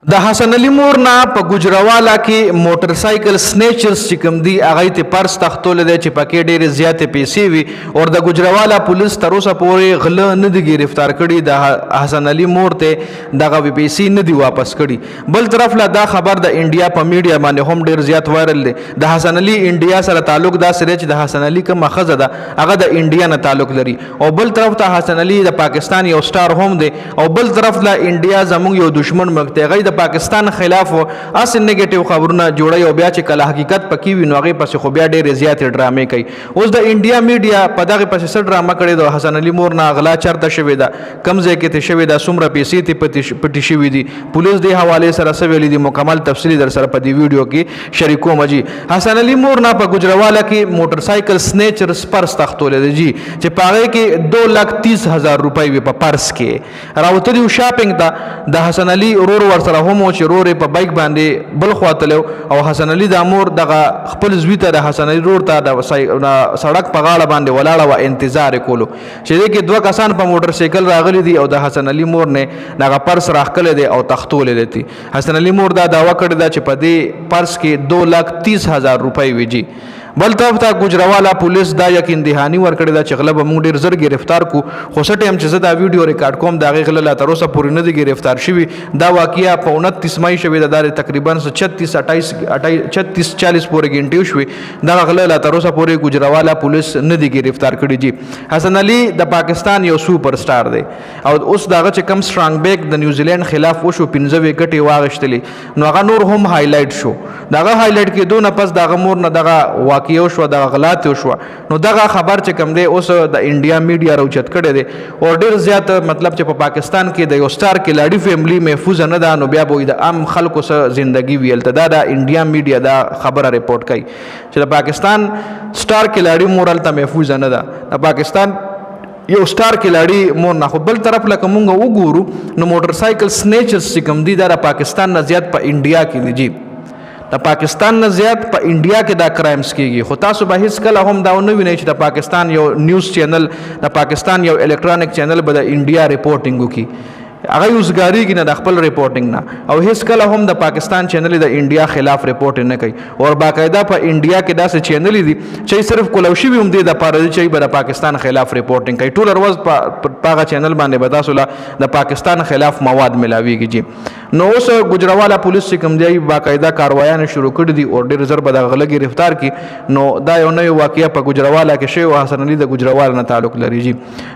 د حسن علي مور نه په ګجروالا کې موټر سایکل سنیچرز چې کوم دي هغه ته پرس تختول دي چې پکې ډېرې زیاتې پیسې وي او د ګجروالا پولیس تر اوسه پورې غله نه دي گرفتار کړي د حسن علي مور ته دغه پیسې نه دي واپس کړي. بل طرف لا دا خبر د انډیا په میډیا باندې هم ډېر زیات وایرل دی. د حسن علي انډیا سره تعلق دا سره چې د حسن علي کومه ښځه ده هغه د انډیا نه تعلق لري او بل طرف ته حسن علي د پاکستان یو سټار هم دی او بل طرف لا انډیا زموږ یو دشمن ملک دی. د پاکستان خلاف اس نیگیټیو خبرونه جوړي او بیا چې کله حقیقت پکې وي نو هغه پس خو بیا ډېر زیاتې ډرامې کوي. اوس د انډیا میډیا په دغه پس سر ډرامه کړي د حسن علي مور نه غلا چرته شوی دا کم ځای کې ته شوی دا څومره پیسې ته پټي شوی دي. پولیس د حواله سره سویل دي مکمل تفصیلی در سره په دې ویډیو کې شریکو مجي. حسن علي مور نه په ګجروالا کې موټر سایکل سنیچرز پرس تختول دي جی چې پاره کې 2,30,000 روپۍ وي په پرس کې راوته دي شاپینګ ته د حسن علي ورور ور سره هم چې رورې په بایک باندې بل خواته او حسن علي د امور دغه خپل زوی ته د حسن علي رور ته د سړک په غاړه باندې ولاړه و انتظار کولو چې دې کې دوه کسان په موټر سایکل راغلي دي او د حسن علي مور نه دغه پرس راخکل دي او تختول دي. حسن علي مور دا دعوه کړې ده چې په دې پرس کې 2,30,000 روپۍ وي جی. بل طرف ته ګجروالا پولیس دا یقین دهانی ورکړی دا چې غله به موږ ډېر زر گرفتار کو خو څه ټایم چې زه دا ویډیو ریکارډ کوم د هغې غله لا تر اوسه پورې نه دي گرفتار شوي. دا واقعه په 29 مئی شوې ده دا تقریبا 36-40 پورې ګنټې وشوې. دغه غله لا تر اوسه پورې ګجروالا پولیس نه دي گرفتار کړي جی. حسن علي د پاکستان یو سوپر سټار دی او اوس دغه چې کم سټرانګ بیک د نیوزیلند خلاف وشو 15 وکټې واغشتلې نو هغه نور هم هایلایټ شو. دغه هایلایټ کې دونه پس دغه مور نه دغه واقعي شو دغه غلط شو نو دغه خبر چې کوم دی اوس د انډیا میډیا راوچت کړي دی او ډېر زیات مطلب چې په پاکستان کې د یو سټار کلاډي فیملی محفوظ نه ده نو بیا به د عام خلکو سره ژوندګي ویل ته دا د انډیا میډیا دا خبره ریپورت کوي چې د پاکستان سټار کلاډي مورال ته محفوظ نه ده. د پاکستان یو سټار کلاډي مور نه خو بل طرف لکه مونږ وګورو نو موټر سایکل سنیچرز چې کوم دي دا د پاکستان نه زیات په انډیا کې دي جی. د پاکستان نه زیات په انډیا کې دا کرایمز کیږي خو تاسو به هیڅ کله هم دا نه وینئ چې د پاکستان یو نیوز چینل د پاکستان یو الکترونیک چینل به د انډیا ریپورټینګ وکړي هغه یوزګاریږي نه د خپل ریپورټینګ نه او هیڅ کله هم د پاکستان چینل د انډیا خلاف ریپورټ نه کوي او باقاعده په انډیا کې داسې چینل دي چې صرف کولوشي هم دي د پاره چې به د پاکستان خلاف ریپورټینګ کوي. ټول ورځ په هغه چینل باندې به تاسو له د پاکستان خلاف مواد ملاويږي جی. نو اوس ګجروالا پولیس چې کوم دی باقاعده کاروایان شروع کړي دي او ډېر زر به د غله گرفتار کړي. نو دا یو نوې واقعیا په ګجروالا کې شوی او حسن علي د ګجروالا نه تعلق لري جی.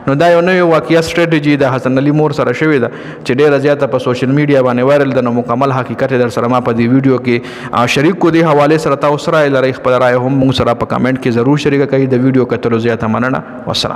نو دا یو نوې واقعیا سټریټجی د حسن علي مور سره شوی ده چې ډېره زیاته په سوشل میډیا باندې وایرل ده. نو مکمل حقیقت در سره ما په دې ویډیو کې شریک کو دی حواله سره تاسو سره لري خپل رائے هم موږ سره په کمنټ کې ضرور شریک کړئ. د ویډیو کتلو زیاته مننه. والسلام.